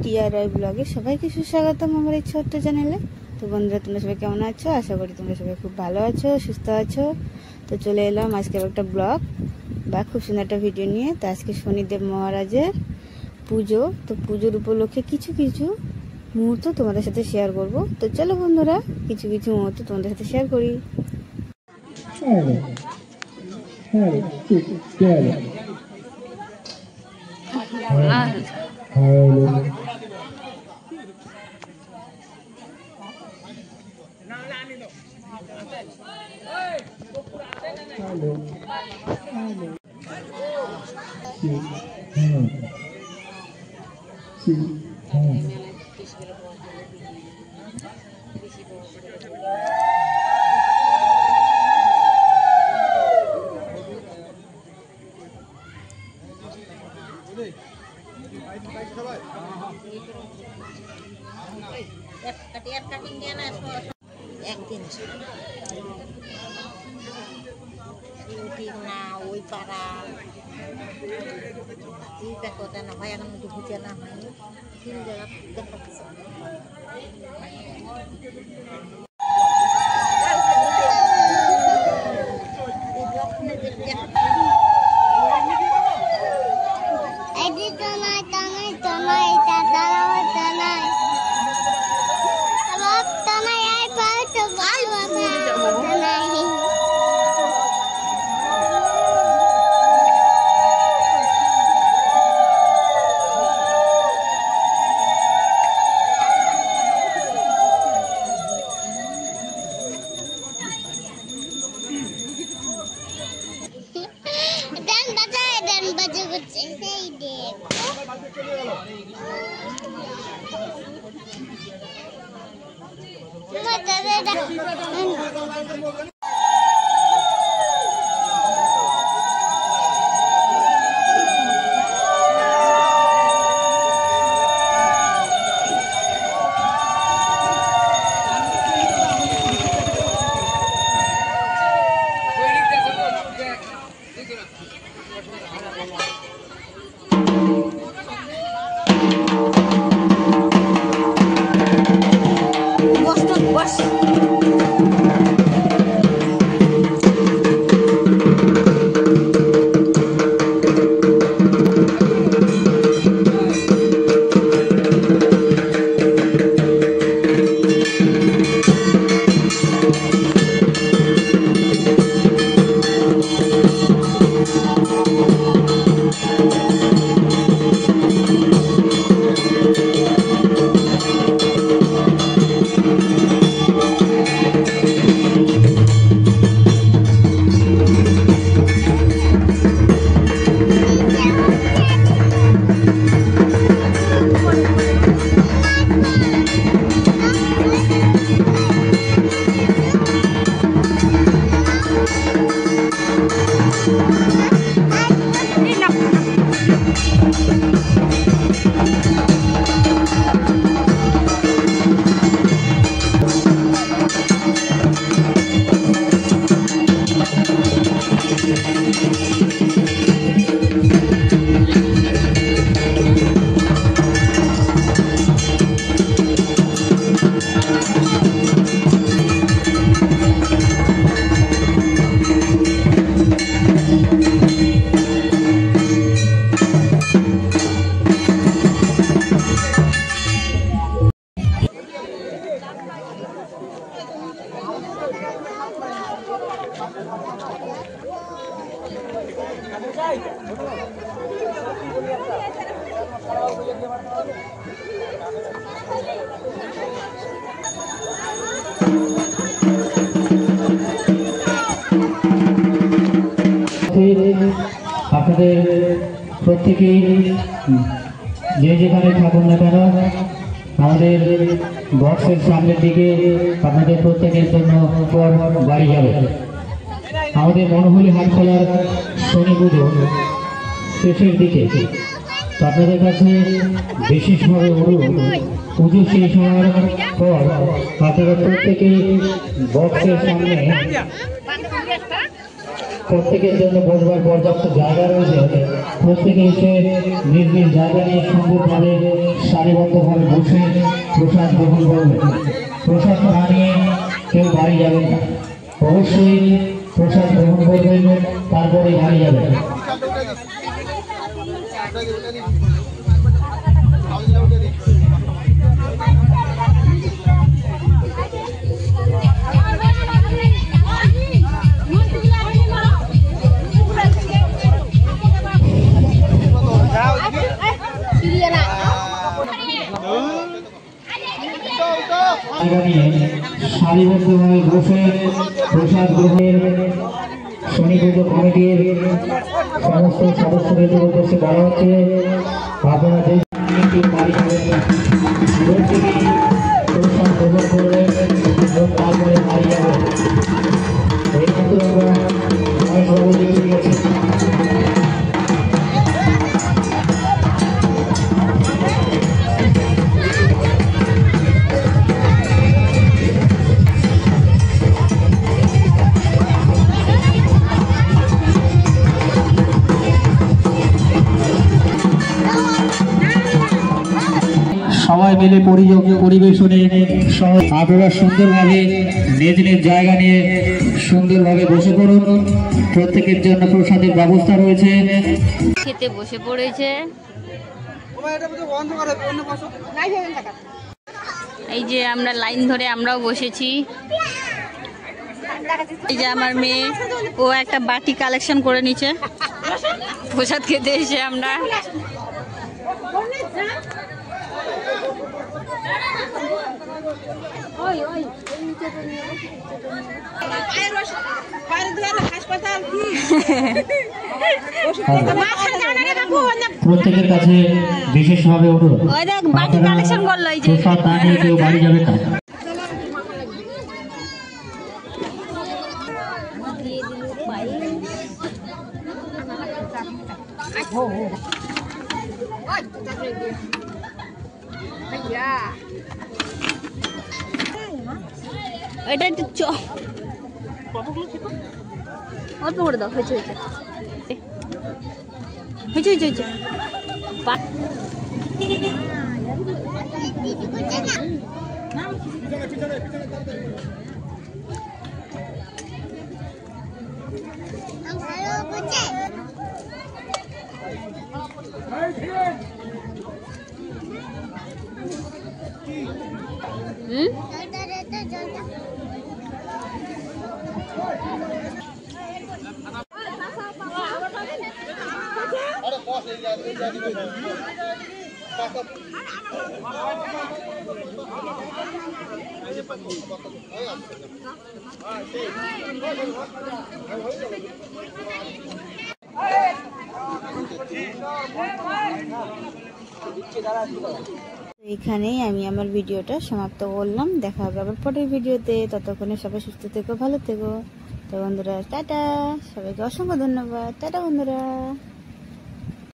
TRI ব্লগে সবাইকে সুস্বাগতম আমার এই ছোট্ট চ্যানেলে। তো বন্ধুরা, তোমরা সবাই কেমন আছো? আশা করি তোমরা সবাই খুব ভালো আছো, সুস্থ আছো। তো চলে এলাম আজকে একটা ব্লগ বা খুব সুন্দর একটা ভিডিও নিয়ে। তো আজকে শনিদেব মহারাজের পুজো, তো পুজোর উপলক্ষে কিছু কিছু মুহূর্ত তোমাদের সাথে শেয়ার করব। তো চলো বন্ধুরা, কিছু কিছু মুহূর্ত তোমাদের সাথে শেয়ার করি। একদিন না ওই পাড়া কথা না হয়, এখন একটু বুঝে না হয়নি 3 জায়গা দেখা আপনাদের প্রত্যেকেই যে যেখানে থাকুন না কেন, আমাদের বক্সের সামনের দিকে আপনাদের প্রত্যেকের জন্য পর বাড়ি যাবে। আমাদের মনোহরি হাটখোলার শনি পুজো শেষের দিকে, তো আপনাদের কাছে বিশেষভাবে অনুরোধ, পুজো শেষ হওয়ার পর আপনারা প্রত্যেকেই বক্সের সামনে প্রত্যেকের জন্য বসবার পর্যাপ্ত জায়গা রয়েছে। প্রত্যেকে এসে নিজ নিজ জায়গা নিয়ে সুন্দরভাবে সারিবদ্ধভাবে বসে প্রসাদ গ্রহণ করবে। প্রসাদ না নিয়ে কেউ বাড়ি যাবে না, অবশ্যই প্রসাদ গ্রহণ করবেন, তারপরে বাড়ি যাবেন। সারিবদ্ধভাবে বসে প্রসাদ গ্রহণের শনি পুজো কমিটির সমস্ত সদস্যদের উদ্দেশ্যে বলা হচ্ছে, আপনাদের বাড়ি যাবেন না, প্রসাদ গ্রহণ করবেন এবং তারপরে বাড়ি যাবেন। এই মতো আমরা মহেশবাবু লিখে দিয়েছি। সবাই মিলে পরিবেশনে আপনারা সুন্দরভাবে নিজ নিজ জায়গা নিয়ে সুন্দরভাবে বসে পড়ুন। প্রত্যেকের জন্য প্রসাদের ব্যবস্থা রয়েছে। খেতে বসে পড়েছে। এই যে আমরা লাইন ধরে আমরাও বসেছি। এই যে আমার মেয়ে, ও একটা বাটি কালেকশন করে নিচ্ছে প্রসাদ খেতে এসে। আমরা প্রত্যেকের কাছে বিশেষভাবে অনুরোধ, বাটি কালেকশন করলো। এই যে প্রসাদ না নিয়ে কেউ বাড়ি যাবে না। এটা একটু অল্প করে দাও। হয়েছে হয়েছে হয়েছে হয়েছে হয়েছে। এখানেই আমি আমার ভিডিওটা সমাপ্ত করলাম। দেখা হবে আবার পরের ভিডিওতে। ততক্ষণে সবাই সুস্থ থেকো, ভালো থেকো। তো বন্ধুরা টাটা, সবাইকে অসংখ্য ধন্যবাদ। টাটা বন্ধুরা।